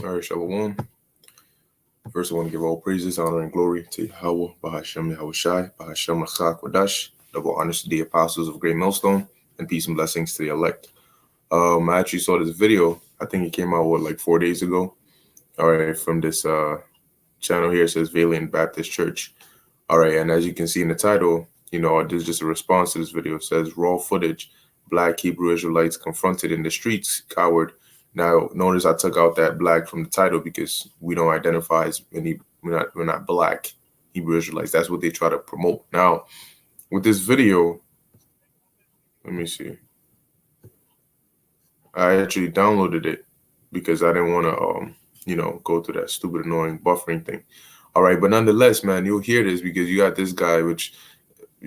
All right, Shalom. First, I want to give all praises, honor, and glory to Yahweh, Bahashem Yahushai, Bahashem Rachak Wadash, double honors to the apostles of Great Millstone, and peace and blessings to the elect. I actually saw this video. I think it came out, like 4 days ago? All right, from this channel here. It says Valiant Baptist Church. All right, and as you can see in the title, there's just a response to this video. It says, raw footage, Black Hebrew Israelites confronted in the streets, coward. Now, notice I took out that black from the title because we don't identify as we're not Black Hebrew Israelites. That's what they try to promote. Now, with this video, let me see. I actually downloaded it because I didn't want to, go through that stupid, annoying buffering thing. All right, but nonetheless, man, you'll hear this because you got this guy, which,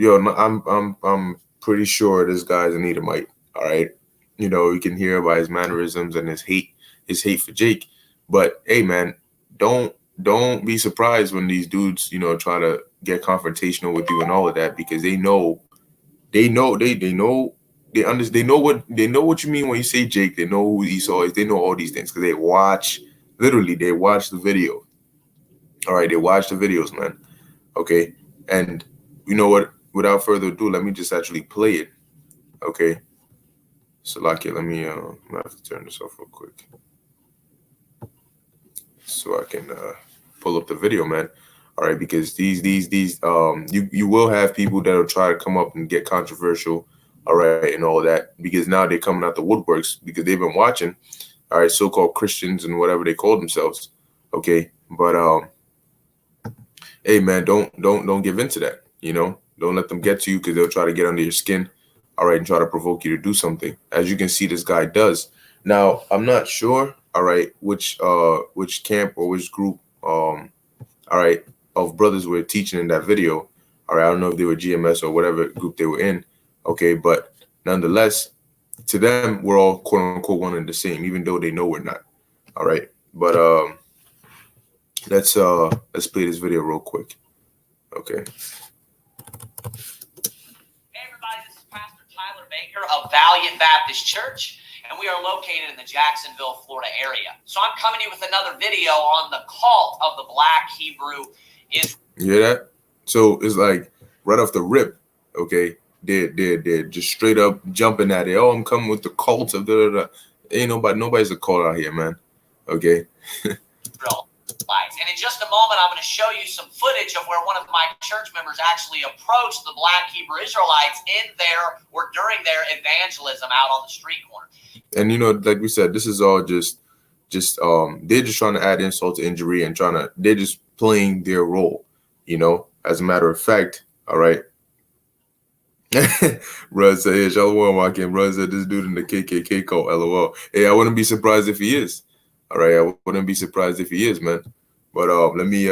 I'm pretty sure this guy's an Edomite. All right. You can hear by his mannerisms and his hate for Jake. But hey, man, don't be surprised when these dudes, try to get confrontational with you and all of that, because they know what you mean when you say Jake. They know who Esau is. They know all these things because they watch the video. All right, they watch the videos, man. Okay, and you know what? Without further ado, let me just actually play it. Okay. So, let me, I'm gonna have to turn this off real quick so I can pull up the video, man. All right, because these you will have people that'll try to come up and get controversial, all right, and all that, because now they're coming out the woodworks because they've been watching, all right, so-called Christians and whatever they call themselves, okay. But hey, man, don't give in to that, Don't let them get to you because they'll try to get under your skin. All right, and try to provoke you to do something. As you can see, this guy does. Now, I'm not sure, all right, which camp or which group, all right, of brothers were teaching in that video. All right, I don't know if they were GMS or whatever group they were in. Okay, but nonetheless, to them, we're all quote unquote one and the same, even though they know we're not. All right, but let's play this video real quick. Okay. Of Valiant Baptist Church, and we are located in the Jacksonville, Florida area. So I'm coming to you with another video on the cult of the Black Hebrew Israelites. You hear that? So it's like right off the rip, okay? They're just straight up jumping at it. Oh, I'm coming with the cult of the. Ain't nobody's a cult out here, man. Okay. And in just a moment, I'm going to show you some footage of where one of my church members actually approached the Black Hebrew Israelites during their evangelism out on the street corner. And like we said, this is all just they're just trying to add insult to injury and they're just playing their role, as a matter of fact. All right. Russ said, hey, Shalom, Joaquin. Russ said, this dude in the KKK cult, LOL. Hey, I wouldn't be surprised if he is. All right, I wouldn't be surprised if he is, man. But let me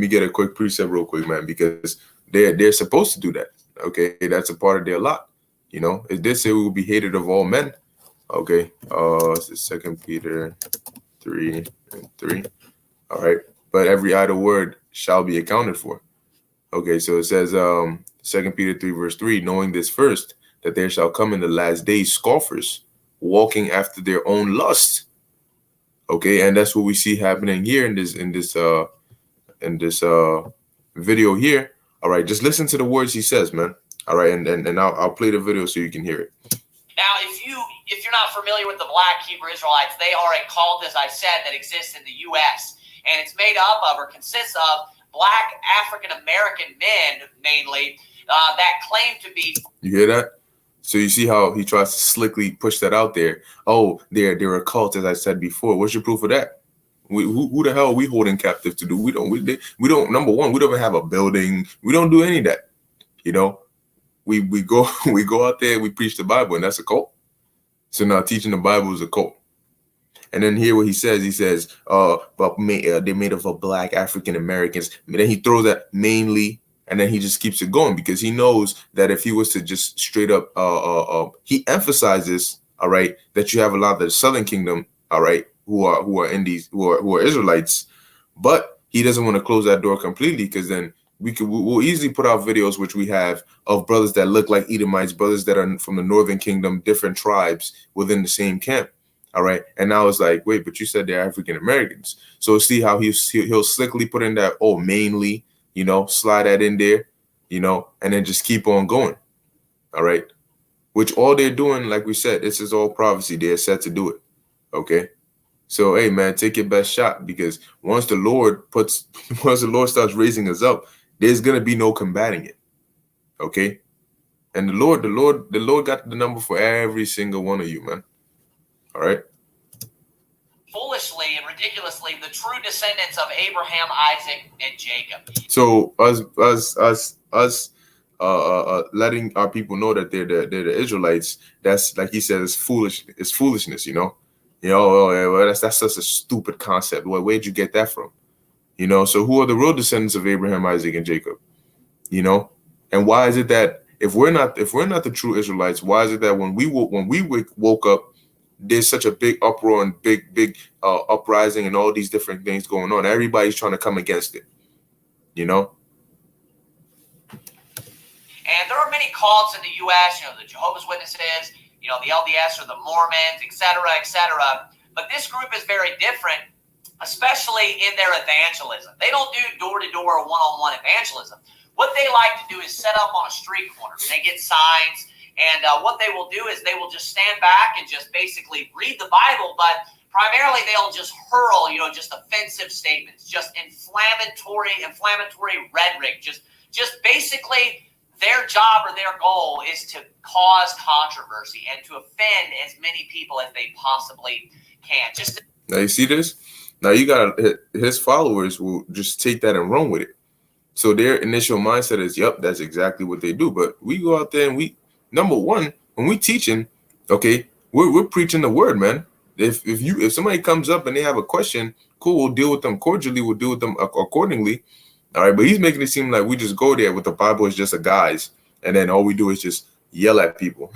get a quick precept real quick, man, because they're supposed to do that. Okay, that's a part of their lot. It did say we will be hated of all men. Okay, it's 2 Peter 3:3. All right, but every idle word shall be accounted for. Okay, so it says 2 Peter 3:3, knowing this first, that there shall come in the last days scoffers, walking after their own lust. Okay, and that's what we see happening here in this video here. All right, just listen to the words he says, man. All right, and I'll play the video so you can hear it. Now, if you're not familiar with the Black Hebrew Israelites, they are a cult, as I said, that exists in the U.S. and it's made up of or consists of Black African American men mainly that claim to be. You hear that? So you see how he tries to slickly push that out there. Oh, they're a cult, as I said before. What's your proof of that? Who the hell are we holding captive to do? We don't. Number one, we don't even have a building. We don't do any of that. We go out there. We preach the Bible, and that's a cult. So now teaching the Bible is a cult. And then hear what he says. He says, but they're made of Black African Americans. And then he throws that mainly. And then he just keeps it going because he knows that if he was to just straight up, he emphasizes, all right, that you have a lot of the Southern Kingdom, all right, who are Israelites, but he doesn't want to close that door completely because then we'll easily put out videos which we have of brothers that look like Edomites, brothers that are from the Northern Kingdom, different tribes within the same camp, All right. And I was like, wait, but you said they're African Americans. So see how he'll slickly put in that, oh, mainly, slide that in there, and then just keep on going. All right. Which all they're doing, like we said, this is all prophecy. They're set to do it. Okay. So, hey, man, take your best shot, because once the Lord starts raising us up, there's going to be no combating it. Okay. And the Lord got the number for every single one of you, man. All right. Foolishly and ridiculously, the true descendants of Abraham, Isaac, and Jacob. So us letting our people know that they're the Israelites, that's, like he said, it's foolish. It's foolishness, well, that's such a stupid concept. Where'd you get that from? So who are the real descendants of Abraham, Isaac, and Jacob? And why is it that if we're not the true Israelites, why is it that when we woke up, there's such a big uproar and big uprising and all these different things going on? Everybody's trying to come against it, And there are many cults in the U.S., the Jehovah's Witnesses, the LDS or the Mormons, et cetera, but this group is very different, especially in their evangelism. They don't do door-to-door, one-on-one evangelism. What they like to do is set up on a street corner. They get signs, and what they will do is they will just stand back and just basically read the Bible, but primarily they'll just hurl, just offensive statements, just inflammatory rhetoric, just basically their job or their goal is to cause controversy and to offend as many people as they possibly can. Now you see this? Now you got his followers will just take that and run with it. So their initial mindset is, yep, that's exactly what they do. But we go out there and number one, when we teaching, okay, we're preaching the word, man. If somebody comes up and they have a question, cool, we'll deal with them cordially, we'll deal with them accordingly. All right, but he's making it seem like we just go there with the Bible is just a guise, and then all we do is just yell at people.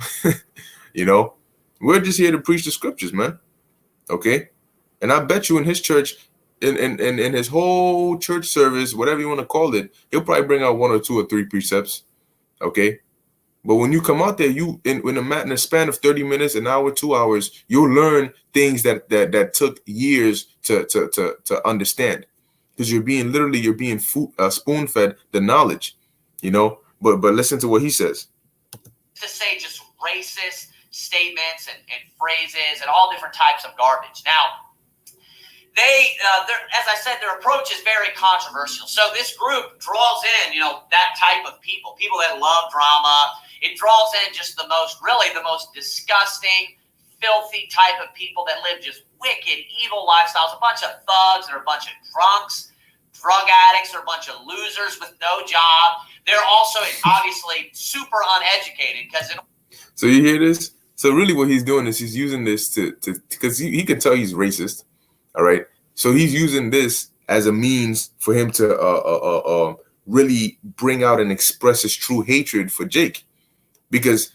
We're just here to preach the scriptures, man. Okay, and I bet you in his church, in his whole church service, whatever you want to call it, he'll probably bring out 1 or 2 or 3 precepts. Okay, but when you come out there, you in a span of 30 minutes, an hour, 2 hours, you'll learn things that took years to understand, because you're being spoon-fed the knowledge, But listen to what he says. To say just racist statements and phrases and all different types of garbage. Now, as I said, their approach is very controversial. So this group draws in, that type of people that love drama. It draws in just the most disgusting, filthy type of people that live just wicked, evil lifestyles, a bunch of thugs or a bunch of drunks, drug addicts, or a bunch of losers with no job. They're also obviously super uneducated So you hear this? So really what he's doing is he's using this because he can tell he's racist. All right. So he's using this as a means for him to really bring out and express his true hatred for Jake, because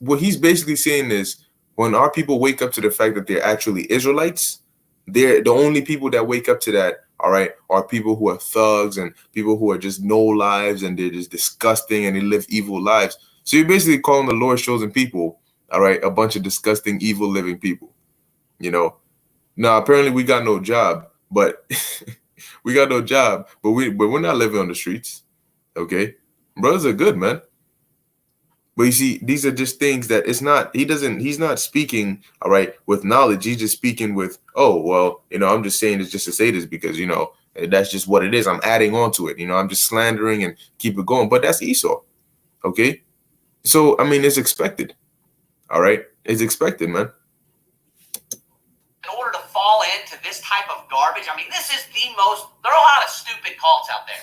what he's basically saying is, when our people wake up to the fact that they're actually Israelites, they're the only people that wake up to that. All right, are people who are thugs and people who are just no lives and they're just disgusting and they live evil lives. So you're basically calling the Lord's chosen people, all right, a bunch of disgusting, evil living people. Now apparently we got no job, but we're not living on the streets. Okay, brothers are good, man. But you see, these are just things that he's not speaking, all right, with knowledge. He's just speaking with, oh, well, I'm just saying this just to say this because, that's just what it is. I'm adding on to it. I'm just slandering and keep it going. But that's Esau. Okay. So, I mean, it's expected. All right. It's expected, man. In order to fall into this type of garbage, I mean, there are a lot of stupid cults out there.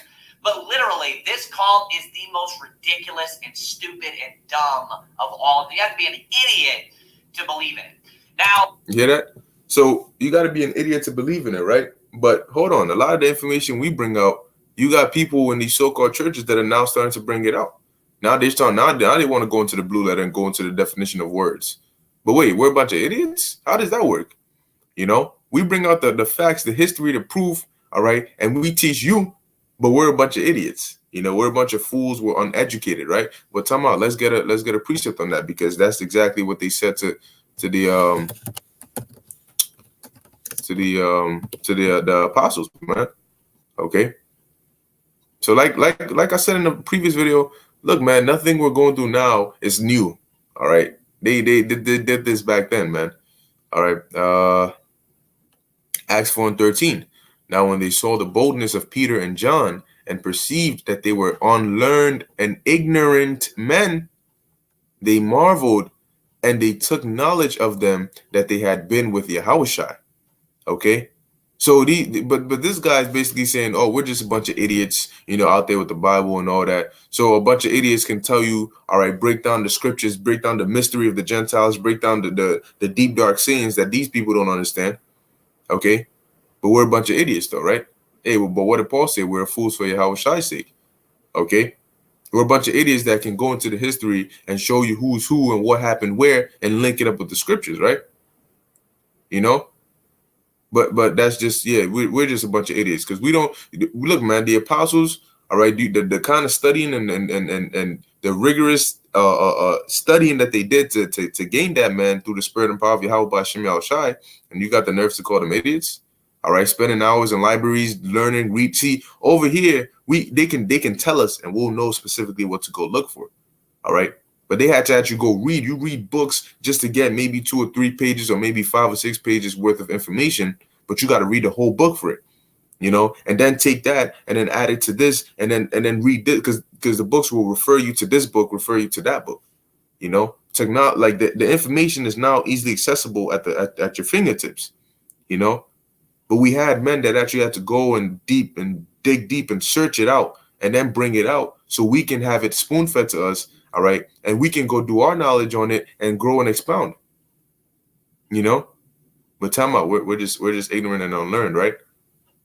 But literally, this cult is the most ridiculous and stupid and dumb of all. You have to be an idiot to believe in it. Now, you hear that? So you got to be an idiot to believe in it, right? But hold on, a lot of the information we bring out, you got people in these so-called churches that are now starting to bring it out. Now they want to go into the blue letter and go into the definition of words. But wait, we're a bunch of idiots? How does that work? We bring out the facts, the history, the proof, all right, and we teach you. But we're a bunch of idiots. We're a bunch of fools. We're uneducated, right? But time out. Let's get a precept on that, because that's exactly what they said to the the apostles, man. Okay. So like I said in the previous video, look, man, nothing we're going through now is new. All right. They did this back then, man. All right. Acts 4:13. Now when they saw the boldness of Peter and John and perceived that they were unlearned and ignorant men, they marveled and they took knowledge of them that they had been with Yahushua. Okay. So but this guy's basically saying, oh, we're just a bunch of idiots, out there with the Bible and all that. So a bunch of idiots can tell you, all right, break down the scriptures, break down the mystery of the Gentiles, break down the deep dark sayings that these people don't understand. Okay. But we're a bunch of idiots though, right? Hey, but what did Paul say? We're fools for Yahushua's sake. Okay. We're a bunch of idiots that can go into the history and show you who's who and what happened where and link it up with the scriptures, right? But that's just, we're just a bunch of idiots because we don't look, man. The apostles, all right, the kind of studying and the rigorous studying that they did to gain that, man, through the spirit and power of Yahweh by Shem Yahushai, and you got the nerves to call them idiots. All right, spending hours in libraries, learning, read. See, over here, they can tell us and we'll know specifically what to go look for. All right. But they had to actually go read. You read books just to get maybe 2 or 3 pages or maybe 5 or 6 pages worth of information, but you got to read the whole book for it, and then take that and then add it to this and then read this because the books will refer you to this book, refer you to that book, Technology, like the information is now easily accessible at your fingertips, But we had men that actually had to go and dig deep and search it out and then bring it out so we can have it spoon fed to us. All right. And we can go do our knowledge on it and grow and expound, But time out, we're just ignorant and unlearned, right?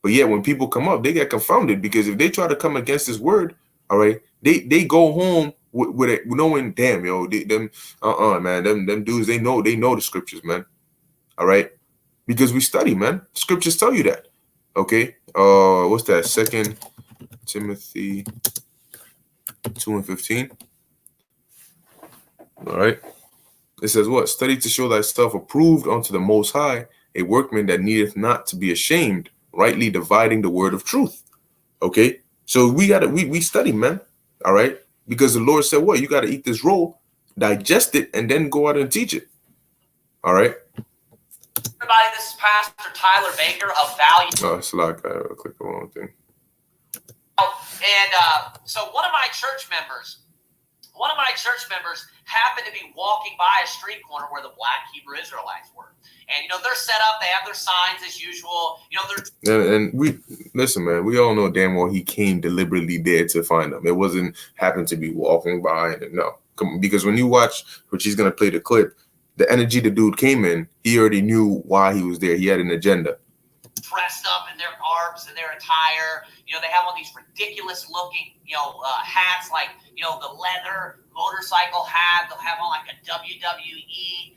But yet when people come up, they get confounded because if they try to come against this word, all right, they go home with it knowing, damn, man, them dudes, they know the scriptures, man. All right. Because we study, man. Scriptures tell you that. Okay. What's that? 2 Timothy 2:15. All right. It says what? Study to show thyself approved unto the Most High, a workman that needeth not to be ashamed, rightly dividing the word of truth. Okay. So we study, man. All right. Because the Lord said, what? You got to eat this roll, digest it, and then go out and teach it. All right. Everybody, this is Pastor Tyler Baker of Value. Oh, it's like I clicked the wrong thing. And so one of my church members happened to be walking by a street corner where the Black Hebrew Israelites were. And, they're set up. They have their signs as usual. And we listen, man. We all know damn well he came deliberately there to find them. It wasn't happened to be walking by. No, because when you watch, which he's gonna play the clip, the energy the dude came in, he already knew why he was there. He had an agenda. Dressed up in their garbs and their attire. They have all these ridiculous looking, hats, like, the leather motorcycle hat. They'll have on like a WWE,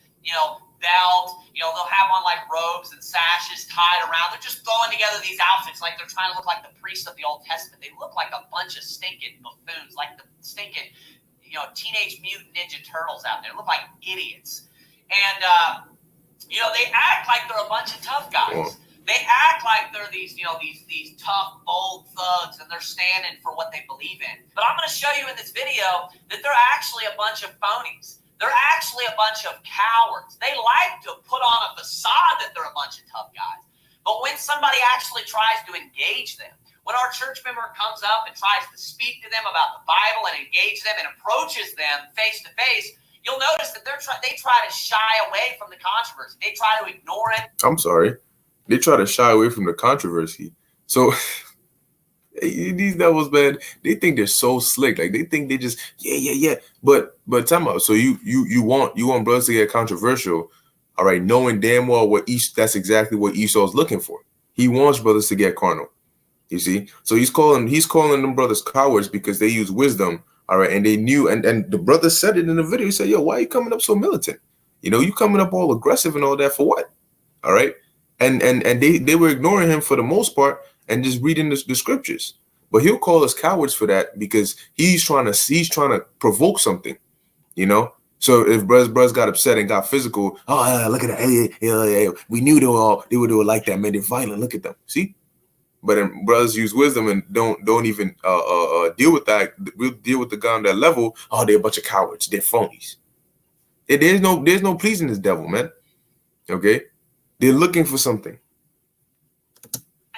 belt. They'll have on like robes and sashes tied around. They're just throwing together these outfits like they're trying to look like the priests of the Old Testament. They look like a bunch of stinking buffoons, like the stinking, Teenage Mutant Ninja Turtles out there. They look like idiots. And, they act like they're a bunch of tough guys. They act like they're these tough, bold thugs, and they're standing for what they believe in. But I'm going to show you in this video that they're actually a bunch of phonies. They're actually a bunch of cowards. They like to put on a facade that they're a bunch of tough guys. But when somebody actually tries to engage them, when our church member comes up and tries to speak to them about the Bible and engage them and approaches them face to face, you'll notice that they try to shy away from the controversy. They try to ignore it. I'm sorry. They try to shy away from the controversy. So these devils, man, they think they're so slick. Like they think they just yeah. But time out. So you want brothers to get controversial, all right, knowing damn well that's exactly what Esau's looking for. He wants brothers to get carnal. You see? So he's calling them brothers cowards because they use wisdom. All right, and they knew, and the brother said it in the video. He said, "Yo, why are you coming up so militant? You coming up all aggressive and all that for what?" All right, and they were ignoring him for the most part and just reading the scriptures. But he'll call us cowards for that because he's trying to provoke something, So if brothers got upset and got physical, look at that, hey, we knew they would do it like that, man. They're violent. Look at them, see. But then brothers use wisdom and don't even deal with that. We'll deal with the guy on that level. Oh, they're a bunch of cowards. They're phonies. There's no pleasing this devil, man. Okay, they're looking for something.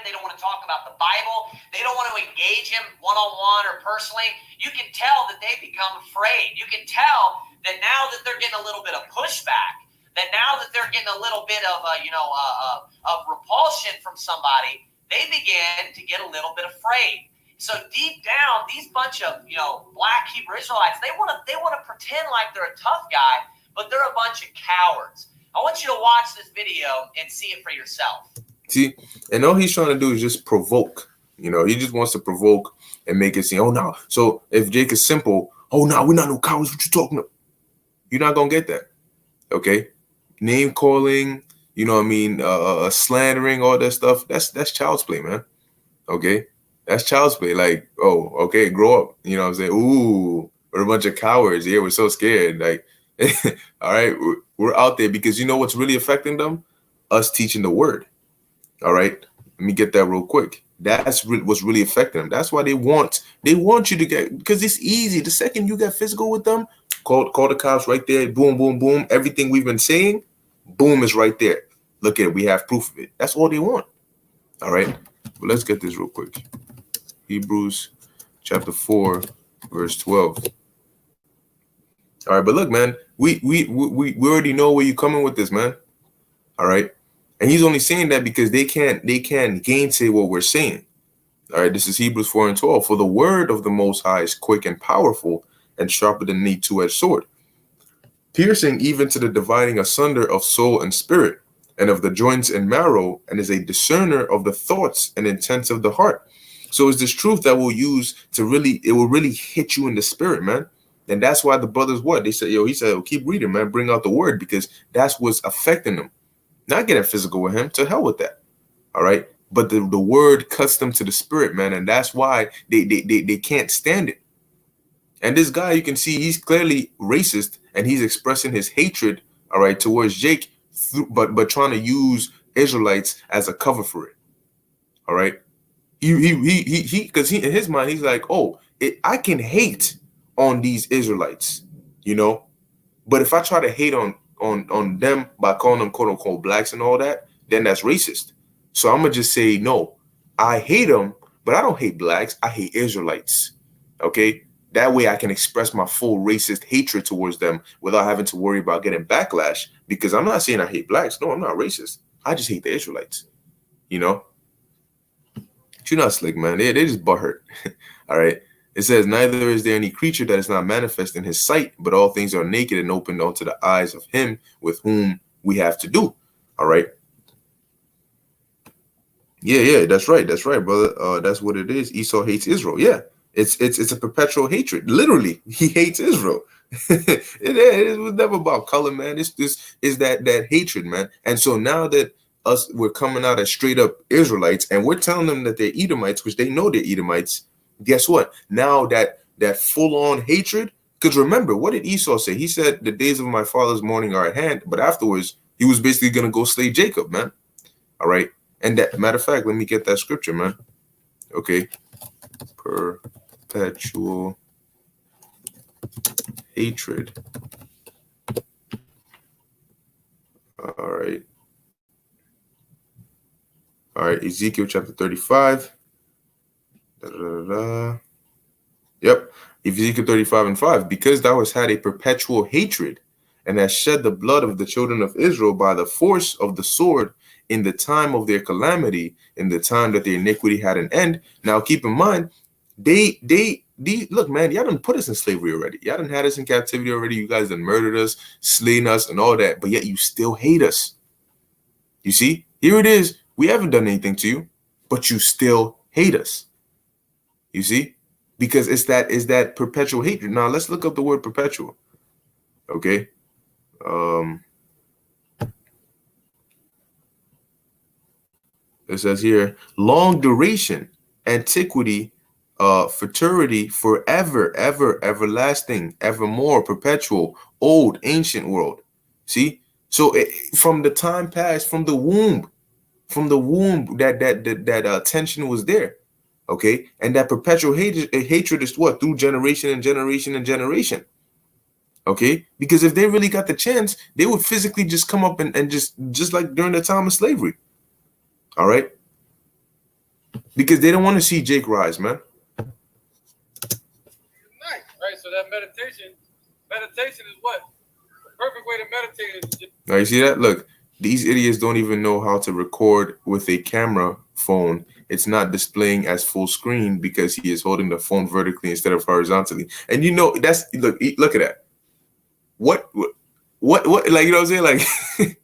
They don't want to talk about the Bible. They don't want to engage him one-on-one or personally. You can tell that they become afraid. You can tell that now that they're getting a little bit of pushback, that now that they're getting a little bit of of repulsion from somebody, they begin to get a little bit afraid. So deep down, these bunch of black Hebrew Israelites, they want to pretend like they're a tough guy, but they're a bunch of cowards. I want you to watch this video and see it for yourself. See, and all he's trying to do is just provoke. He just wants to provoke and make it seem, oh, no. So if Jake is simple, oh, no, we're not no cowards. What you talking about? You're not going to get that. Okay? Name calling, slandering, all that stuff. That's child's play, man. Okay? That's child's play. Like, oh, okay, grow up. You know what I'm saying? Ooh, we're a bunch of cowards. Yeah, we're so scared. Like, all right, we're out there because you know what's really affecting them? Us teaching the word. All right, let me get that real quick. That's what's really affecting them. That's why they want you to get, because it's easy. The second you get physical with them, call the cops right there. Boom, boom, boom. Everything we've been saying, boom, is right there. Look at it. We have proof of it. That's all they want. All right. Well, let's get this real quick. Hebrews chapter 4, verse 12. All right, but look, man, we already know where you're coming with this, man. All right. And he's only saying that because they can't gainsay what we're saying. All right, this is Hebrews 4 and 12. For the word of the Most High is quick and powerful and sharper than any two-edged sword, piercing even to the dividing asunder of soul and spirit, and of the joints and marrow, and is a discerner of the thoughts and intents of the heart. So it's this truth that we'll use to it will really hit you in the spirit, man. And that's why the brothers, he said, keep reading, man, bring out the word, because that's what's affecting them. Not getting physical with him, to hell with that. All right. But the word cuts them to the spirit, man. And that's why they can't stand it. And this guy, you can see he's clearly racist and he's expressing his hatred, all right, towards Jake, but trying to use Israelites as a cover for it. All right. Because in his mind, he's like, I can hate on these Israelites, but if I try to hate on them by calling them quote unquote blacks and all that, then that's racist. So I'm gonna just say, no, I hate them, but I don't hate blacks. I hate Israelites. Okay. That way I can express my full racist hatred towards them without having to worry about getting backlash, because I'm not saying I hate blacks. No, I'm not racist. I just hate the Israelites, But you're not slick, man. They just butthurt. All right. It says, neither is there any creature that is not manifest in his sight, but all things are naked and opened unto the eyes of him with whom we have to do. All right. Yeah, that's right, brother. That's what it is. Esau hates Israel. Yeah, it's a perpetual hatred. Literally, he hates Israel. It was never about color, man. It's that hatred, man. And so now that we're coming out as straight up Israelites, and we're telling them that they're Edomites, which they know they're Edomites. Guess what? Now that full on hatred, because remember, what did Esau say? He said, the days of my father's mourning are at hand, but afterwards he was basically gonna go slay Jacob, man. All right. And that matter of fact, let me get that scripture, man. Okay. Perpetual hatred. All right. All right. Ezekiel chapter 35. Yep. Ezekiel 35 and 5. Because thou hast had a perpetual hatred and hast shed the blood of the children of Israel by the force of the sword in the time of their calamity, in the time that their iniquity had an end. Now, keep in mind, look, man, y'all done put us in slavery already. Y'all done had us in captivity already. You guys done murdered us, slain us, and all that, but yet you still hate us. You see, here it is. We haven't done anything to you, but you still hate us. You see, because it's that perpetual hatred. Now, let's look up the word perpetual. Okay. It says here, long duration, antiquity, futurity, forever, ever, everlasting, evermore, perpetual, old, ancient world. See, so from the time past, from the womb, that tension was there. Okay, and that perpetual hatred is what, through generation and generation and generation. Okay, because if they really got the chance, they would physically just come up and just like during the time of slavery. All right, because they don't want to see Jake rise, man. Nice, right? So that meditation is what? The perfect way to meditate is just... Now you see that? Look, these idiots don't even know how to record with a camera phone. It's not displaying as full screen because he is holding the phone vertically instead of horizontally. And you know, that's look at that. What like, you know what I'm saying? Like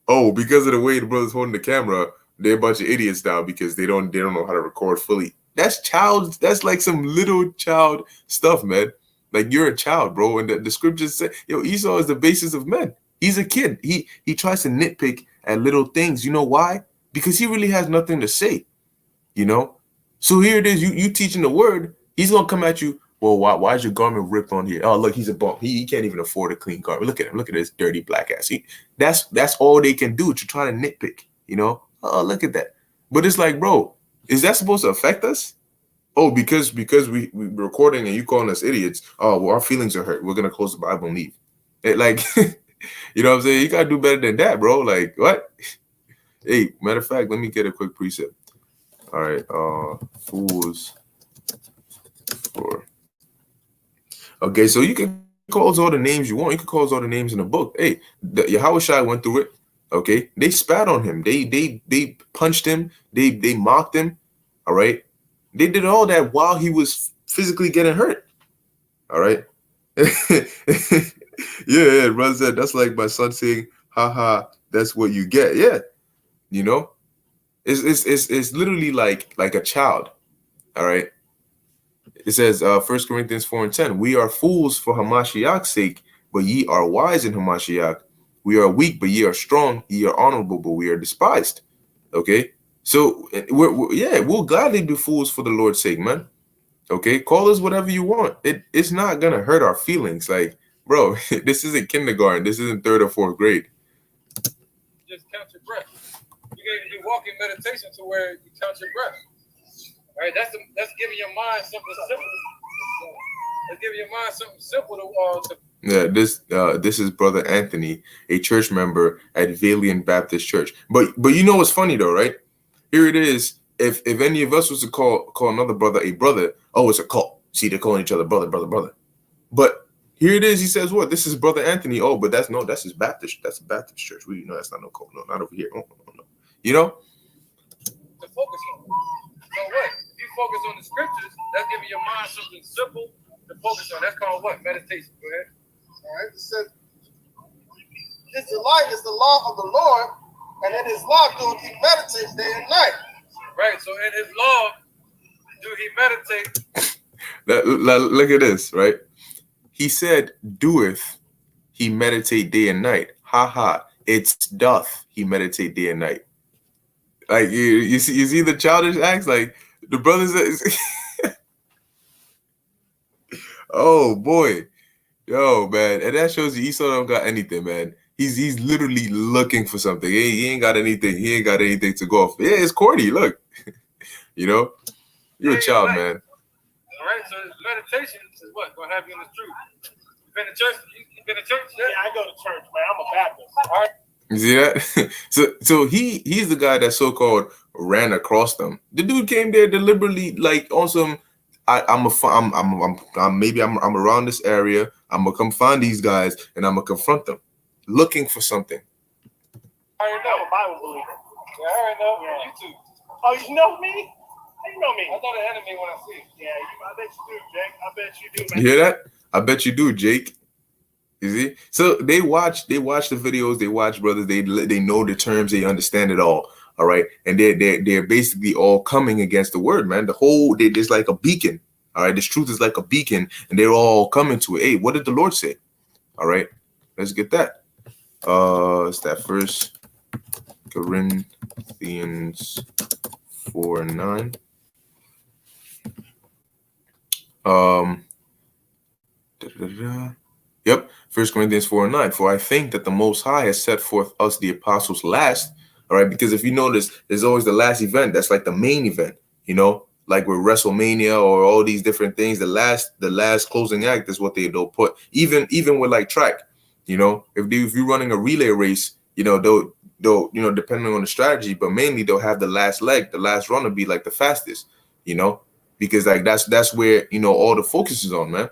oh, because of the way the brother's holding the camera, they're a bunch of idiots now because they don't know how to record fully. That's like some little child stuff, man. Like, you're a child, bro. And the scriptures say, yo, Esau is the basis of men. He's a kid. He tries to nitpick at little things. You know why? Because he really has nothing to say. You know? So here it is, you teaching the word, he's gonna come at you. Well, why is your garment ripped on here? Oh, look, he's a bum. He can't even afford a clean garment. Look at him. Look at this dirty black ass. That's all they can do to try to nitpick, you know? Oh, look at that. But it's like, bro, is that supposed to affect us? Oh, because we're recording and you calling us idiots. Oh, well, our feelings are hurt. We're gonna close the Bible and leave. Like, you know what I'm saying? You gotta do better than that, bro. Like, what? Hey, matter of fact, let me get a quick precept. All right, fools for. Okay, so you can call us all the names you want. You can call us all the names in the book. Hey, Yahweh Shai went through it. Okay, they spat on him. They punched him. They mocked him. All right, they did all that while he was physically getting hurt. All right. Yeah, brother said that's like my son saying, "Haha, that's what you get." Yeah, you know, it's literally like a child. All right. It says, 1 Corinthians 4:10, we are fools for Hamashiach's sake, but ye are wise in Hamashiach. We are weak, but ye are strong. Ye are honorable, but we are despised. Okay, so we'll gladly be fools for the Lord's sake, man. Okay, call us whatever you want. It's not gonna hurt our feelings. Like, bro, this isn't kindergarten. This isn't 3rd or 4th grade. Just count your breath. You can even do walking meditation to where you count your breath. All right, that's giving your mind something simple. That's giving your mind something simple to Yeah, this is Brother Anthony, a church member at Valiant Baptist Church. But you know what's funny though, right? Here it is. If any of us was to call another brother a brother, oh, it's a cult. See, they're calling each other brother. But here it is. He says, "What? This is Brother Anthony." Oh, but that's his Baptist. That's a Baptist church. We know that's not no cult. No, not over here. Oh, no. You know. To focus on. So what? If you focus on the scriptures, that's giving your mind something simple to focus on. That's called what? Meditation. Go ahead. All right. It says, his delight is the law of the Lord, and in his law doeth he meditate day and night. Right. So in his law, do he meditate? Look at this, right? He said, "Doeth he meditate day and night?" Ha ha! It's doth he meditate day and night. Like, you see the childish acts. Like, the brothers. Oh boy, yo, man, and that shows you Esau don't got anything, man. He's literally looking for something. He ain't got anything. He ain't got anything to go off. Yeah, it's corny. Look, you know, you're a child, man. All right, so meditation is what? Gonna have you in the truth. You been to church? You been to church? Yeah, I go to church, man. I'm a Baptist. All right. You see that? so he's the guy that so-called ran across them. The dude came there deliberately, like, on some. I'm around this area. I'm gonna come find these guys and I'm gonna confront them, looking for something. I already know. I'm a Bible believer. Yeah, I already know. Yeah. You too. Oh, you know me? How you know me? I know the enemy when I see it. Yeah, I bet you do, Jake. I bet you do, man. You hear that? I bet you do, Jake. You see? So they watch the videos, they watch brothers, they know the terms, they understand it all. All right. And they're basically all coming against the word, man. There's like a beacon. All right. This truth is like a beacon, and they're all coming to it. Hey, what did the Lord say? All right. Let's get that. It's that 1 Corinthians 4:9. Um, Yep, 1 Corinthians 4:9. For I think that the Most High has set forth us, the apostles, last. All right, because if you notice, there's always the last event. That's like the main event, like with WrestleMania or all these different things. The last closing act is what they'll put. Even with like track, if you're running a relay race, they'll depending on the strategy, but mainly they'll have the last leg, the last run will be like the fastest, because like that's where all the focus is on, man.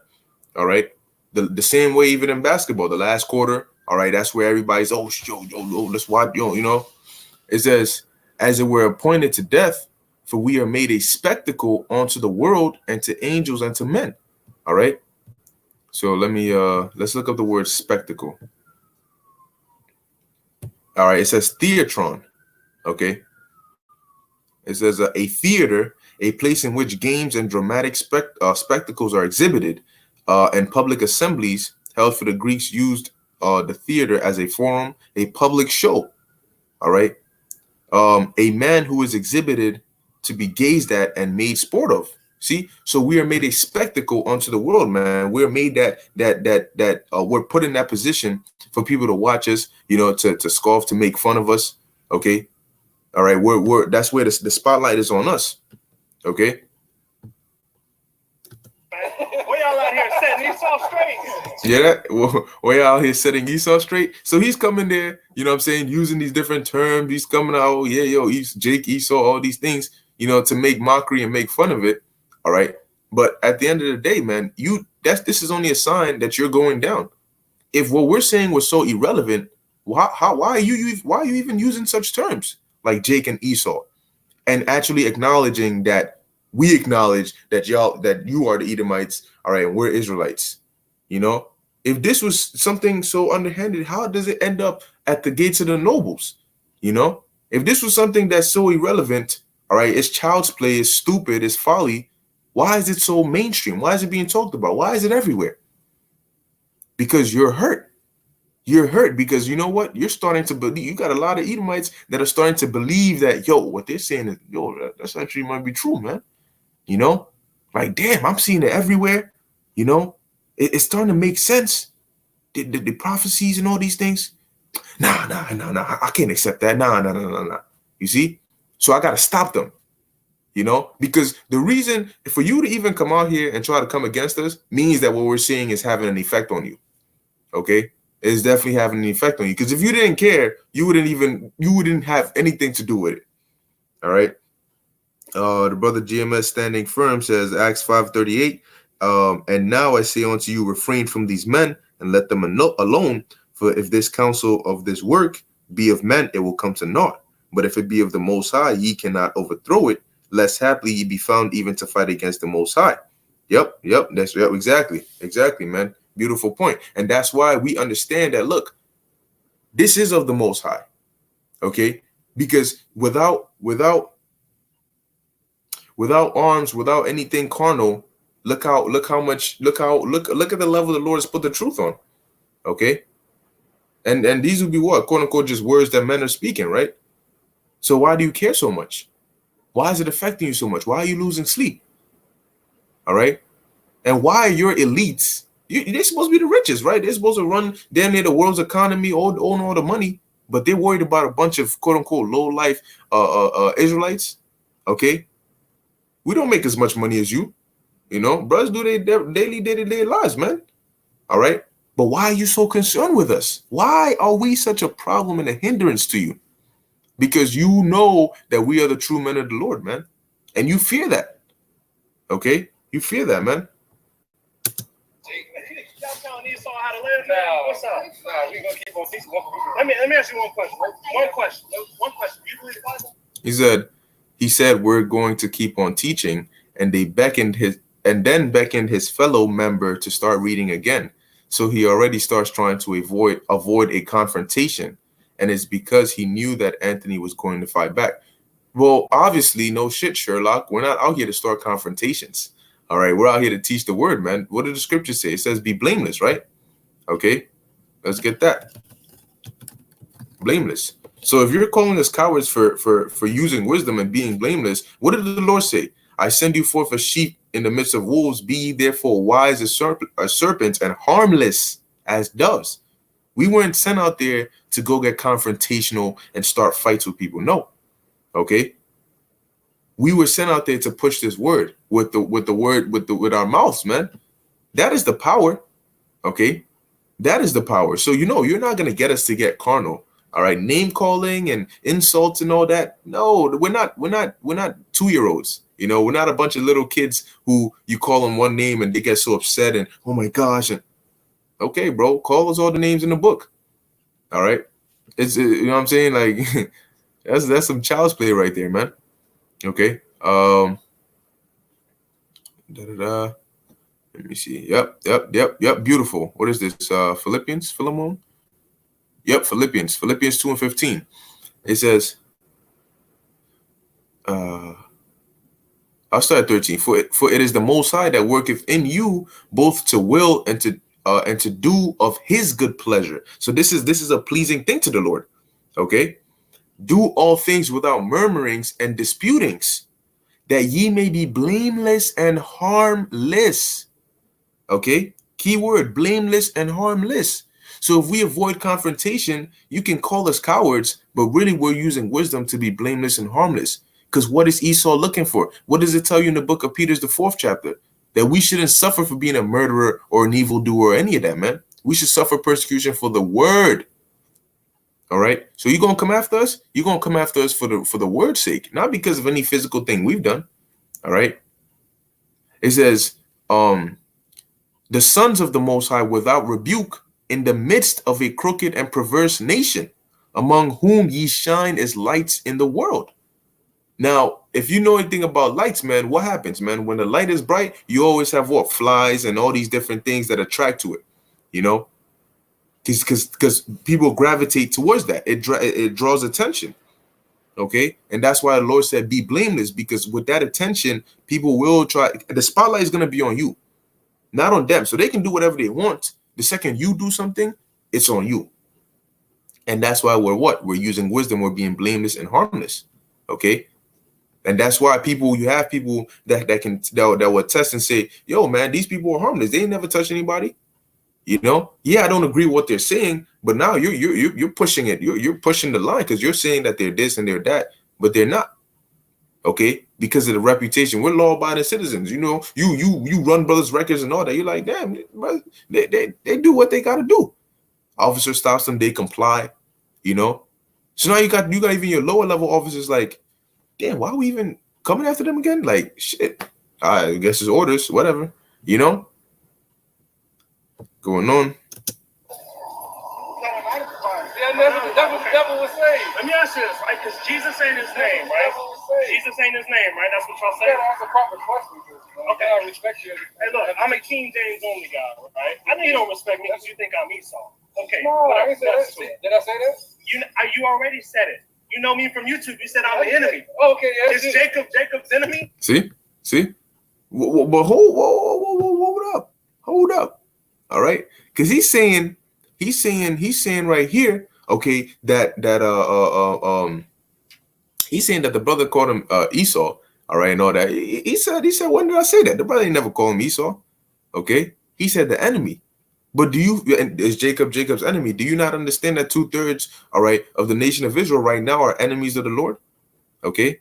All right. The same way even in basketball, the last quarter, all right, that's where everybody's let's watch, It says, as it were appointed to death, for we are made a spectacle unto the world and to angels and to men. All right. So let's look up the word spectacle. All right, it says theatron. Okay. It says a theater, a place in which games and dramatic spectacles are exhibited. And public assemblies held for the Greeks used the theater as a forum, a public show. All right. A man who is exhibited to be gazed at and made sport of. See, so we are made a spectacle unto the world, man. We're made that we're put in that position for people to watch us, to scoff, to make fun of us. Okay. All right. That's where the spotlight is on us. Okay. We all out here setting Esau straight. Yeah, we're out here setting Esau straight. So he's coming there, using these different terms. He's coming out, Jake, Esau, all these things, to make mockery and make fun of it. All right. But at the end of the day, man, this is only a sign that you're going down. If what we're saying was so irrelevant, why are you even using such terms like Jake and Esau, and actually acknowledging that we acknowledge that you are the Edomites, all right, and we're Israelites. If this was something so underhanded, how does it end up at the gates of the nobles? If this was something that's so irrelevant, all right, it's child's play, it's stupid, it's folly, why is it so mainstream? Why is it being talked about? Why is it everywhere? Because you're hurt. You're hurt because you know what? You're starting to believe. You got a lot of Edomites that are starting to believe that, what they're saying is, that's actually might be true, man. Like, damn, I'm seeing it everywhere. It's starting to make sense. The prophecies and all these things. Nah, I can't accept that. Nah. You see? So I got to stop them, because the reason for you to even come out here and try to come against us means that what we're seeing is having an effect on you. Okay? It's definitely having an effect on you. Because if you didn't care, you wouldn't have anything to do with it. All right? The brother GMS Standing Firm says, Acts 5:38, and now I say unto you, refrain from these men and let them alone. For if this counsel of this work be of men, it will come to naught. But if it be of the Most High, ye cannot overthrow it, lest haply ye be found even to fight against the Most High. Yep, exactly, man. Beautiful point. And that's why we understand that, look, this is of the Most High. Okay? Because without arms, without anything carnal, look at the level the Lord has put the truth on. Okay. And these would be what, quote unquote, just words that men are speaking, right? So why do you care so much? Why is it affecting you so much? Why are you losing sleep? All right. And why are your elites? They're supposed to be the richest, right? They're supposed to run damn near the world's economy, own all the money, but they're worried about a bunch of quote unquote low life Israelites. Okay. We don't make as much money as you, brothers do their daily day-to-day lives, man. All right. But why are you so concerned with us? Why are we such a problem and a hindrance to you? Because you know that we are the true men of the Lord, man. And you fear that. Okay. You fear that, man. Y'all telling Esau how to live now? What's up? We're gonna keep on teaching. Let me ask you one question. One question. You believe the Bible? He said we're going to keep on teaching, and then beckoned his fellow member to start reading again. So he already starts trying to avoid a confrontation, and it's because he knew that Anthony was going to fight back. Well, obviously, no shit, Sherlock. We're not out here to start confrontations. All right, we're out here to teach the word, man. What did the scripture say? It says be blameless, right? Okay, let's get that. Blameless. So if you're calling us cowards for using wisdom and being blameless, what did the Lord say? I send you forth as sheep in the midst of wolves, be ye therefore wise as serpents and harmless as doves. We weren't sent out there to go get confrontational and start fights with people. No. Okay. We were sent out there to push this word with our mouths, man. That is the power. Okay. That is the power. So, you're not going to get us to get carnal. All right. Name calling and insults and all that. No, we're not 2-year-olds. We're not a bunch of little kids who you call them one name and they get so upset and, oh my gosh. And okay, bro, call us all the names in the book. All right. It's, you know what I'm saying? Like, that's some child's play right there, man. Okay. Let me see. Yep. Beautiful. What is this? Philippians? Philemon? Yep, Philippians 2:15. It says, I'll start at 13. For it is the Most High that worketh in you both to will and to do of his good pleasure. So this is a pleasing thing to the Lord. Okay. Do all things without murmurings and disputings, that ye may be blameless and harmless. Okay. Key word, blameless and harmless. So if we avoid confrontation, you can call us cowards, but really we're using wisdom to be blameless and harmless. Because what is Esau looking for? What does it tell you in the book of Peter's, the 4th chapter? That we shouldn't suffer for being a murderer or an evildoer or any of that, man. We should suffer persecution for the word. All right. So you're going to come after us? You're going to come after us for the word's sake, not because of any physical thing we've done. All right. It says, the sons of the Most High without rebuke in the midst of a crooked and perverse nation, among whom ye shine as lights in the world. Now, if you know anything about lights, man, what happens, man? When the light is bright, you always have what? Flies and all these different things that attract to it, because people gravitate towards that. It draws attention. Okay. And that's why the Lord said, be blameless, because with that attention, people will try. The spotlight is going to be on you, not on them. So they can do whatever they want. The second you do something, it's on you. And that's why we're using wisdom. We're being blameless and harmless. Okay. And that's why you have people that will test and say, yo, man, these people are harmless. They ain't never touched anybody. Yeah, I don't agree with what they're saying, but now you're pushing it. You're pushing the line because you're saying that they're this and they're that, but they're not. Okay, because of the reputation. We're law-abiding citizens. You run brothers' records and all that. You're like, damn, they do what they got to do. Officer stops them, they comply. So now you got even your lower level officers like, damn, why are we even coming after them again? Like, shit. I guess it's orders, whatever. Going on. That's what the devil was saying. Let me ask you this, right? Because Jesus ain't his name, right? Jesus ain't his name, right? That's what y'all say. That's a proper question. Okay, I respect you. Hey, look, I'm a King James only guy, right? I know you don't respect me because you think I'm Esau. Okay. No, I didn't say that. Did I say that? You already said it. You know me from YouTube. You said I'm the enemy. Okay, yeah. Is Jacob's enemy? See? But hold up. All right, because he's saying right here, okay, that he's saying that the brother called him Esau. All right, and all that. He said, when did I say that? The brother ain't never called him Esau. Okay, he said the enemy. But is Jacob's enemy? Do you not understand that 2/3, all right, of the nation of Israel right now are enemies of the Lord? Okay,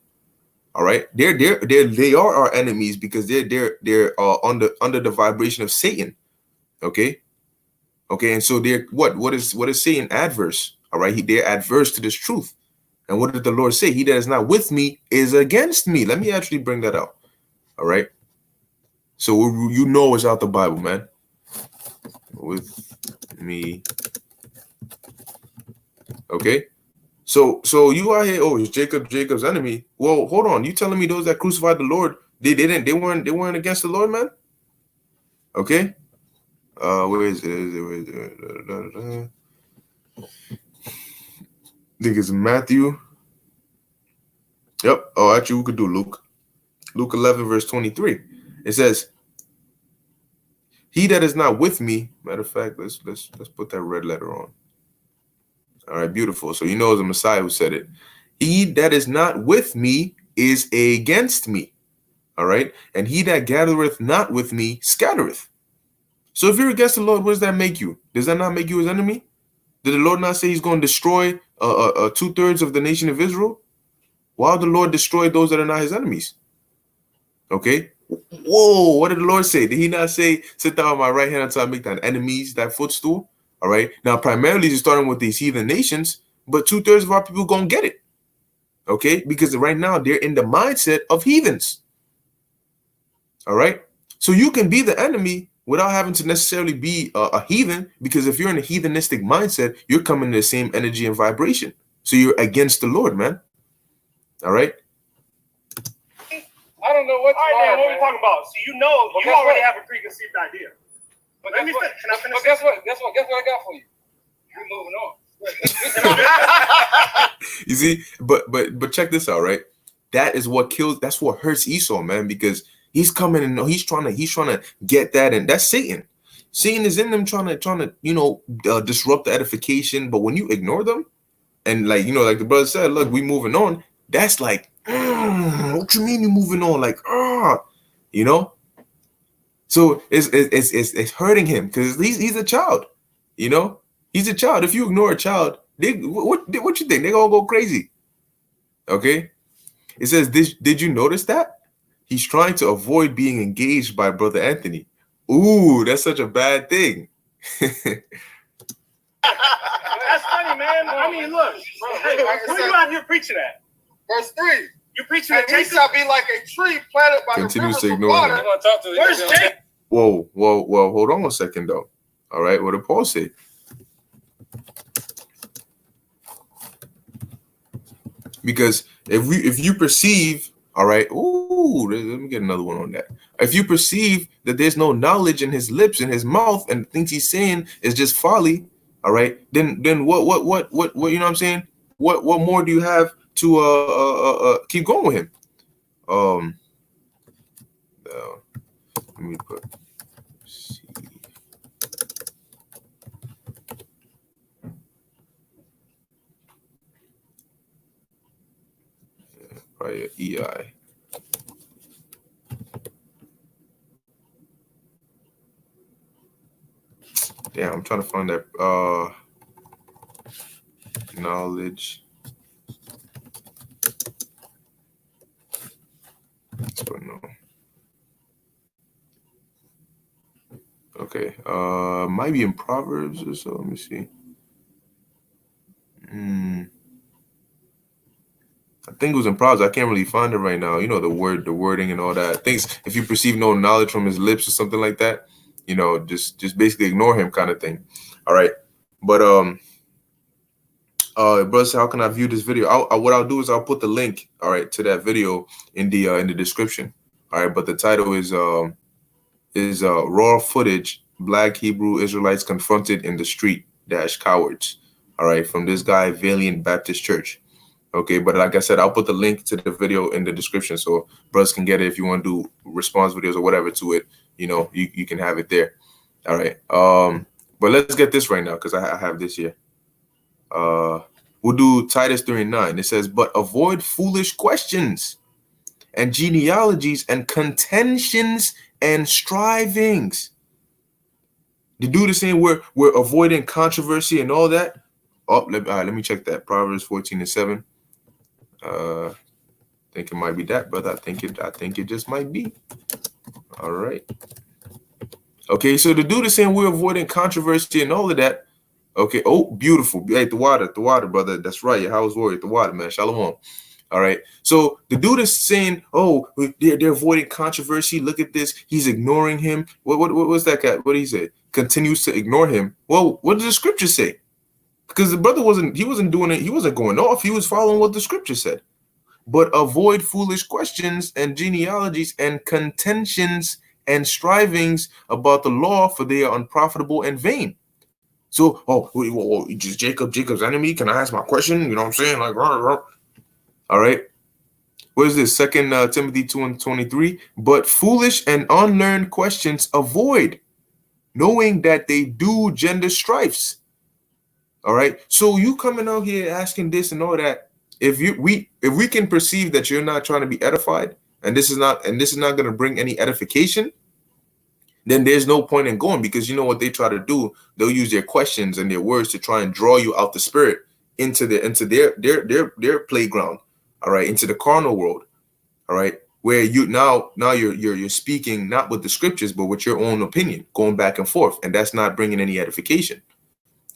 all right, they are our enemies because they're under the vibration of Satan. Okay, and so they're what is Satan adverse? All right, they're adverse to this truth. And what did the Lord say? He that is not with me is against me. Let me actually bring that out. All right, so it's out the Bible, man. With me. Okay, so you out here, oh, is Jacob's enemy? Well, hold on, you telling me those that crucified the Lord, they weren't against the Lord, man? Okay, where is it? I think it's Matthew. Yep. Oh, actually, we could do Luke 11 verse 23. It says, he that is not with me, matter of fact, let's put that red letter on. All right, beautiful. So it's the Messiah who said it. He that is not with me is against me. All right. And he that gathereth not with me scattereth. So if you're against the Lord, what does that make you? Does that not make you his enemy? Did the Lord not say he's going to destroy 2/3 of the nation of Israel? Why would the Lord destroy those that are not his enemies? Okay. Whoa, what did the Lord say? Did he not say, sit down on my right hand until I make thine enemies thy footstool? All right. Now, primarily, he's starting with these heathen nations, but 2/3 of our people going to get it. Okay. Because right now, they're in the mindset of heathens. All right. So you can be the enemy without having to necessarily be a heathen, because if you're in a heathenistic mindset, you're coming to the same energy and vibration. So you're against the Lord, man. All right. I don't know what. All right, man, what we talking about? So you already have a preconceived idea. But let me finish. Can I finish? But guess what? Guess what I got for you? We're moving on. You see, but check this out, right? That is what kills. That's what hurts Esau, man, because he's coming and he's trying to get that, and that's Satan. Satan is in them trying to disrupt the edification. But when you ignore them, and like the brother said, look, we moving on. That's like, what you mean you moving on? Like, So it's hurting him because he's a child. He's a child. If you ignore a child, what you think? They're gonna go crazy. Okay. It says, did you notice that? He's trying to avoid being engaged by Brother Anthony. Ooh, that's such a bad thing. That's funny, man. I mean, look, hey, who you out here preaching at? Verse 3. You preaching at Jacob? Shall be like a tree planted by Continues the to rivers ignore of water. him. Where's Jacob? Whoa, hold on a second though. All right, what did Paul say? Because if you perceive, all right, ooh, let me get another one on that. If you perceive that there's no knowledge in his lips and his mouth, and things he's saying is just folly, all right, then what you know what I'm saying? What more do you have to keep going with him? Let me put C. Probably EI. Damn, I'm trying to find that knowledge. But no. Okay. Might be in Proverbs or so. Let me see. I think it was in Proverbs. I can't really find it right now. The wording and all that. Things if you perceive no knowledge from his lips or something like that, just basically ignore him kind of thing. All right. But brother, how can I view this video? What I'll do is I'll put the link, all right, to that video in the description. All right, but the title is raw footage, Black Hebrew Israelites confronted in the street - cowards. All right, from this guy, Valiant Baptist Church. Okay, but like I said, I'll put the link to the video in the description so brothers can get it. If you want to do response videos or whatever to it, you can have it there. All right. But let's get this right now because I have this here. We'll do Titus 3:9. It says, but avoid foolish questions and genealogies and contentions and strivings. The dude is saying we're avoiding controversy and all that. Let me check that. Proverbs 14:7. I think it might be that, but I think it just might be. All right. Okay, so the dude is saying we're avoiding controversy and all of that. Okay. Oh, beautiful. Hey, the water, brother. That's right. Your house warrior, the water, man. Shalom. All right. So the dude is saying, oh, they're avoiding controversy. Look at this. He's ignoring him. What was that guy? What did he say? Continues to ignore him. Well, what does the scripture say? Because the brother wasn't doing it. He wasn't going off. He was following what the scripture said. But avoid foolish questions and genealogies and contentions and strivings about the law, for they are unprofitable and vain. So, just Jacob's enemy. Can I ask my question? You know what I'm saying? Like, all right. What is this? 2 Timothy 2:23. But foolish and unlearned questions avoid, knowing that they do gender strifes. All right. So you coming out here asking this and all that. If we can perceive that you're not trying to be edified and this is not going to bring any edification, then there's no point in going, because you know what they try to do? They'll use their questions and their words to try and draw you out the spirit into their playground, all right, into the carnal world, all right, where you now you're speaking not with the scriptures but with your own opinion, going back and forth, and that's not bringing any edification.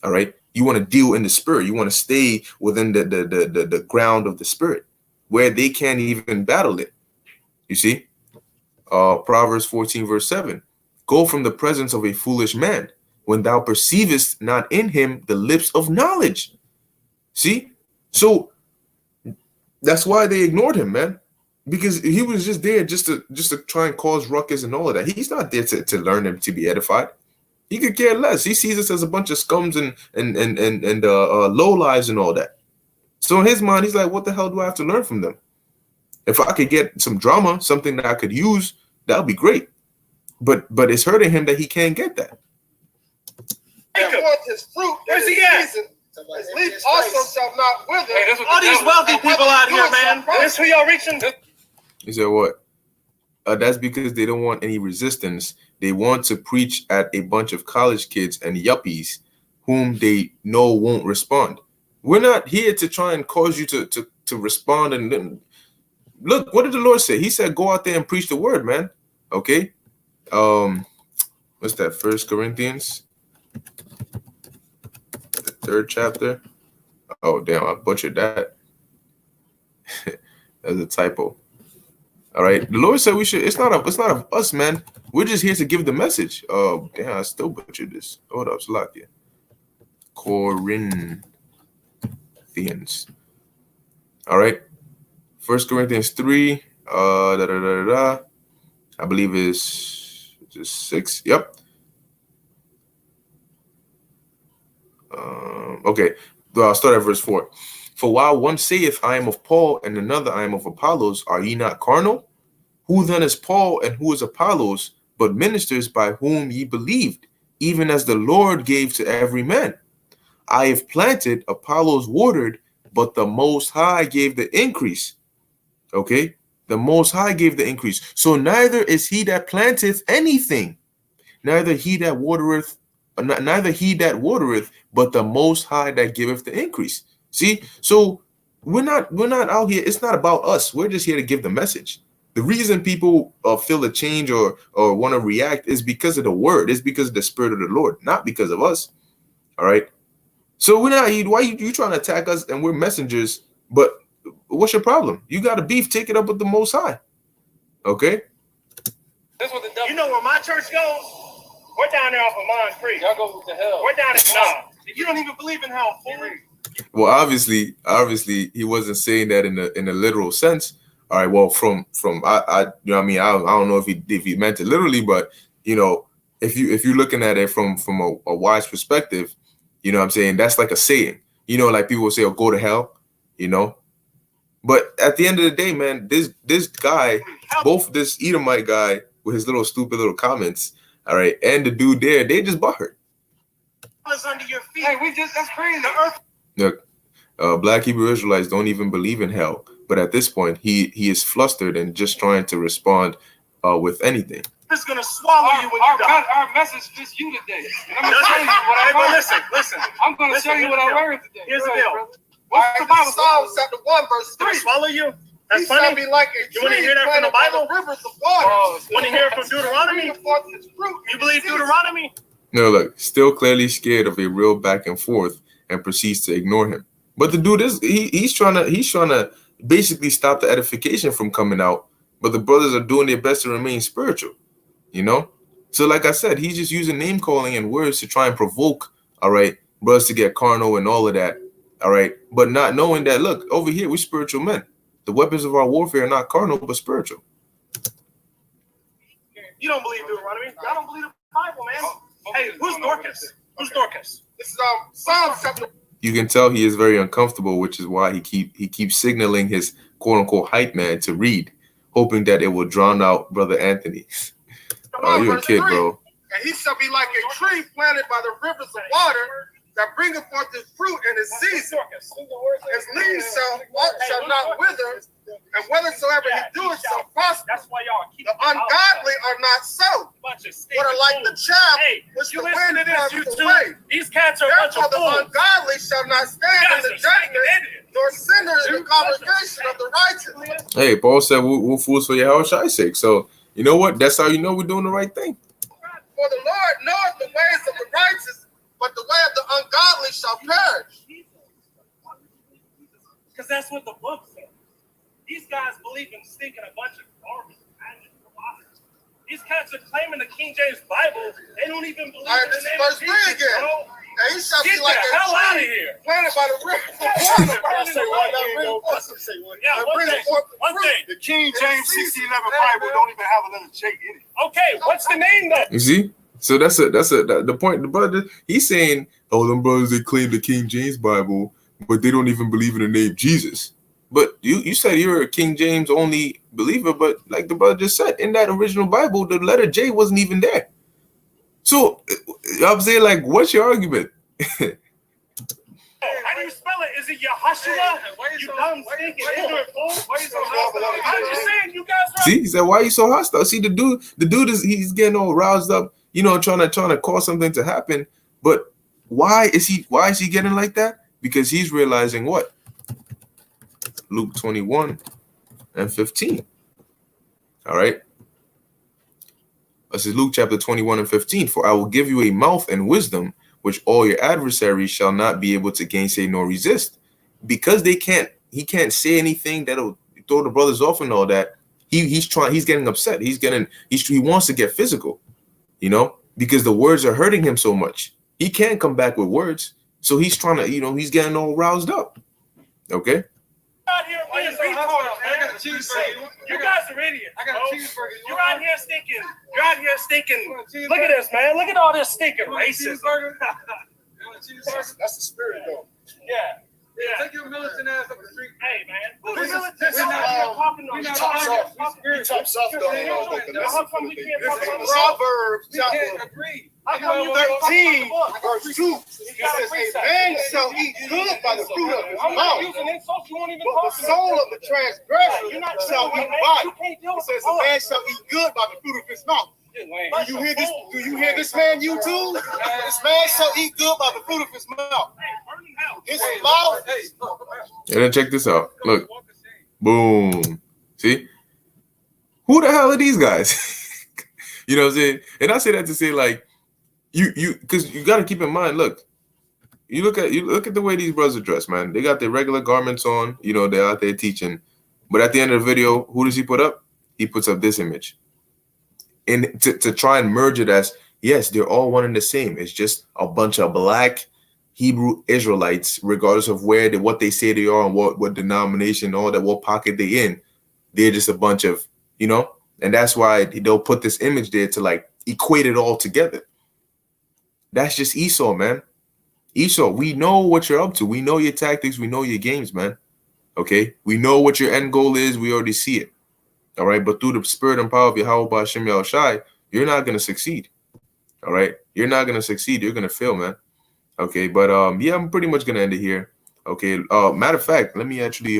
All right, you want to deal in the spirit. You want to stay within the ground of the spirit, where they can't even battle it. You see, Proverbs 14 verse 7. Go from the presence of a foolish man, when thou perceivest not in him the lips of knowledge. See? So that's why they ignored him, man. Because he was just there just to try and cause ruckus and all of that. He's not there to learn them to be edified. He could care less. He sees us as a bunch of scums and low lives and all that. So in his mind, he's like, what the hell do I have to learn from them? If I could get some drama, something that I could use, that would be great. But it's hurting him that he can't get that. His fruit, where's he at? His leaf also shall not wither. Hey, all these wealthy people out here, man. This who y'all reaching? He said what? That's because they don't want any resistance. They want to preach at a bunch of college kids and yuppies whom they know won't respond. We're not here to try and cause you to respond. And look, what did the Lord say? He said, go out there and preach the word, man. Okay. What's that? 1 Corinthians, the 3rd chapter. Oh, damn, I butchered that. That's a typo. All right. The Lord said we should, it's not of us, man. We're just here to give the message. Oh, damn, I still butchered this. Hold up, Salakia. Corinthians. All right. 1 Corinthians 3. I believe is just 6. Yep. Okay. I'll start at verse 4. For while one saith, I am of Paul, and another, I am of Apollos, are ye not carnal? Who then is Paul and who is Apollos, but ministers by whom ye believed, even as the Lord gave to every man? I have planted, Apollos watered, but the Most High gave the increase. Okay? The Most High gave the increase. So neither is he that planteth anything, neither he that watereth, but the Most High that giveth the increase. See, so we're not out here. It's not about us. We're just here to give the message. The reason people feel a change or want to react is because of the word. It's because of the Spirit of the Lord, not because of us. All right. So we're not. Why you trying to attack us? And we're messengers. But what's your problem? You got a beef. Take it up with the Most High. Okay. That's what the devil. You know where my church goes? We're down there off of Mons Creek. Y'all go to hell. We're down there. No, you don't even believe in hell. Well, obviously, he wasn't saying that in a literal sense. All right. Well, from I you know what I mean, I don't know if he meant it literally, but you know, if you're looking at it from a wise perspective, you know what I'm saying, that's like a saying. You know, like people will say, "Oh, go to hell," you know. But at the end of the day, man, this guy, both this Edomite guy with his little stupid little comments, all right, and the dude there, they just butthurt. Under your feet. Hey, that's crazy. Look, Black Hebrew Israelites don't even believe in hell, but at this point, he is flustered and just trying to respond with anything. It's gonna swallow you when you die. Our message fits you today. I'm gonna show you what I learned. Listen. I'm gonna show you what I learned today. Here's the deal. What's the Bible? Psalms chapter 1 verse 3. Swallow you? That's funny. Be like a you want to hear that from the Bible? Rivers of water. Want to hear it from Deuteronomy? You believe Deuteronomy? No, look, still clearly scared of a real back and forth and proceeds to ignore him. But the dude is he's trying to basically stop the edification from coming out. But the brothers are doing their best to remain spiritual, you know. So like I said, he's just using name calling and words to try and provoke, all right, brothers to get carnal and all of that, all right. But not knowing that, look, over here we're spiritual men. The weapons of our warfare are not carnal but spiritual. You don't believe Deuteronomy? Y'all don't believe the Bible, man. Hey, who's Dorcas? Who's Dorcas? This is Psalms chapter. You can tell he is very uncomfortable, which is why he keeps signaling his quote unquote hype man to read, hoping that it will drown out Brother Anthony. Oh, you're a kid, bro. And he shall be like a tree planted by the rivers of water that bringeth forth his fruit in his season. His leaves shall not wither, and whethersoever he doeth shall prosper. That's why y'all keep the ungodly are not so, but are like the chaff which the wind carries away. These cats are a bunch Therefore of the fools. ungodly shall not stand in the judgment, nor sinners in the congregation of the righteous. Hey, Paul said we're fools for Yahweh's sake. So you know what? That's how you know we're doing the right thing. For the Lord knoweth the ways of the righteous, but the way of the ungodly shall perish. Because that's what the book says. These guys believe in stinking a bunch of garbage. These cats are claiming the King James Bible. They don't even believe in the this is name of verse 3 Jesus, again. bro. And he shall Get be like the hell out of a tree here. planted by the river of water. Yeah, one thing. The King James 1611 Bible don't even have another J in it. Okay, what's the name then? You see? So that's the point. The brother, he's saying, oh, them brothers, they claim the King James Bible, but they don't even believe in the name Jesus. But you said you're a King James only believer, but like the brother just said, in that original Bible, the letter J wasn't even there. So I'm saying, like, what's your argument? How do you spell it? Is it Yahushua? You dumb stinking ignorant fool. Why are you so hostile? I'm just saying, you guys are. See, he said, why are you so hostile? See, the dude is he's getting all roused up, you know, trying to cause something to happen. But why is he getting like that? Because he's realizing what? Luke 21 and 15. All right. This is Luke chapter 21 and 15. For I will give you a mouth and wisdom, which all your adversaries shall not be able to gainsay nor resist. Because he can't say anything that'll throw the brothers off and all that. He's getting upset. He wants to get physical, you know, because the words are hurting him so much. He can't come back with words. So he's trying to, you know, he's getting all roused up. Okay. Out here being retarded, man. You guys are idiots. I got a cheeseburger. You're out here stinking. You're out here stinking. Look at this, man. Look at all this stinking racism. That's the spirit, though. Yeah. Yeah. Take your militant ass up the street. Hey, man. Who's This is- militant? this is, Y'all out here talking we to not us. He talks soft, though. How come we can't talk about the Proverbs We can't chapter agree. How come you 13, verse 2. You It gotta says, preach a that. man shall eat good by the fruit of his I'm not mouth, using insults. You won't even but talk the soul of the transgressor You're not shall doing eat it, man. by. You can't deal It with says, the a man shall eat good by the fruit of his mouth. Do you hear this man, YouTube? This man shall eat good by the fruit of his mouth. His mouth. And then check this out. Look. Boom. See? Who the hell are these guys? You know what I'm saying? And I say that to say, like, you because you got to keep in mind, look, you look at the way these brothers are dressed, man. They got their regular garments on, you know, they're out there teaching. But at the end of the video, who does he put up? He puts up this image. And to try and merge it as, yes, they're all one and the same. It's just a bunch of black Hebrew Israelites, regardless of what they say they are and what denomination, all that, what pocket they in. They're just a bunch of, you know, and that's why they'll put this image there to like equate it all together. That's just Esau, man. Esau, we know what you're up to. We know your tactics. We know your games, man. Okay? We know what your end goal is. We already see it. All right? But through the spirit and power of Yahweh Ba'ashem Yahushai, you're not going to succeed. All right? You're not going to succeed. You're going to fail, man. Okay? But, yeah, I'm pretty much going to end it here. Okay? Matter of fact, let me actually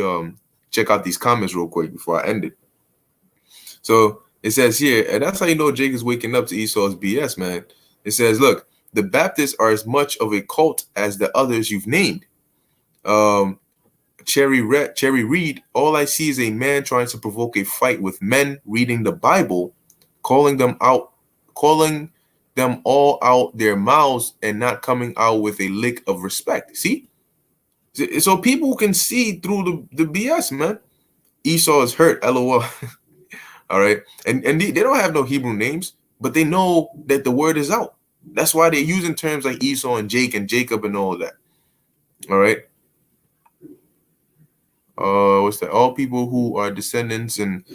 check out these comments real quick before I end it. So it says here, and that's how you know Jake is waking up to Esau's BS, man. It says, look, the Baptists are as much of a cult as the others you've named. Cherry Reed, all I see is a man trying to provoke a fight with men reading the Bible, calling them all out their mouths and not coming out with a lick of respect. See? So people can see through the BS, man. Esau is hurt, LOL. All right. And they don't have no Hebrew names, but they know that the word is out. That's why they're using terms like Esau and Jake and Jacob and all that. All right. What's that? All people who are descendants and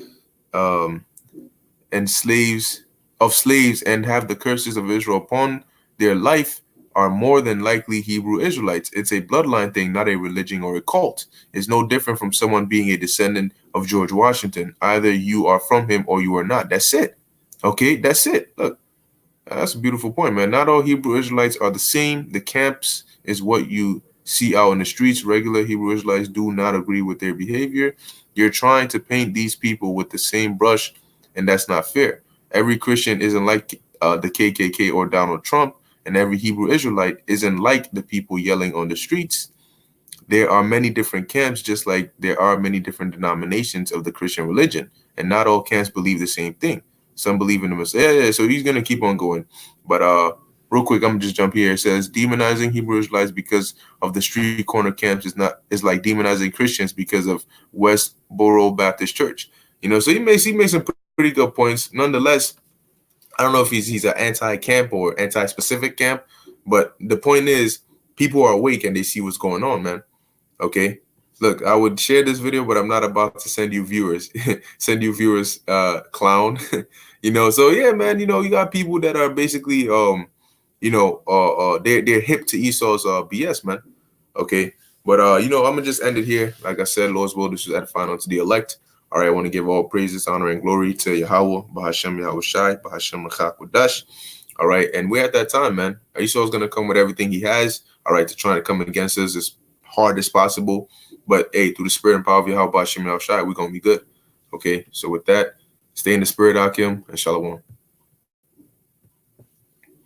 slaves and have the curses of Israel upon their life are more than likely Hebrew Israelites. It's a bloodline thing, not a religion or a cult. It's no different from someone being a descendant of George Washington. Either you are from him or you are not. That's it. Okay, that's it. Look, That's a beautiful point, man. Not all Hebrew Israelites are the same. The camps is what you see out in the streets. Regular Hebrew Israelites do not agree with their behavior. You're trying to paint these people with the same brush, and that's not fair. Every Christian isn't like the KKK or Donald Trump, and every Hebrew Israelite isn't like the people yelling on the streets. There are many different camps, just like there are many different denominations of the Christian religion, and not all camps believe the same thing. Some believe in the Messiah. Yeah, so he's gonna keep on going. But real quick, I'm gonna just jump here. It says demonizing Hebrew Israelites because of the street corner camps is like demonizing Christians because of Westboro Baptist Church. You know, so he made some pretty good points. Nonetheless, I don't know if he's an anti-camp or anti-specific camp, but the point is, people are awake and they see what's going on, man. Okay, look, I would share this video, but I'm not about to send you viewers, clown. You know, so yeah, man, you know, you got people that are basically, they're hip to Esau's BS, man. Okay, but you know, I'm gonna just end it here. Like I said, Lord's will, this is edifying unto the elect. All right, I want to give all praises, honor, and glory to Yahweh, Bahashem Yahweh Shai, Bahashem Machak. All right, and we're at that time, man. Esau's gonna come with everything he has. All right, to try to come against us as hard as possible. But hey, through the spirit and power of Yahweh, Bahashem Yahweh Shai, we're gonna be good. Okay, so with that, stay in the spirit, Akim, and Shalom.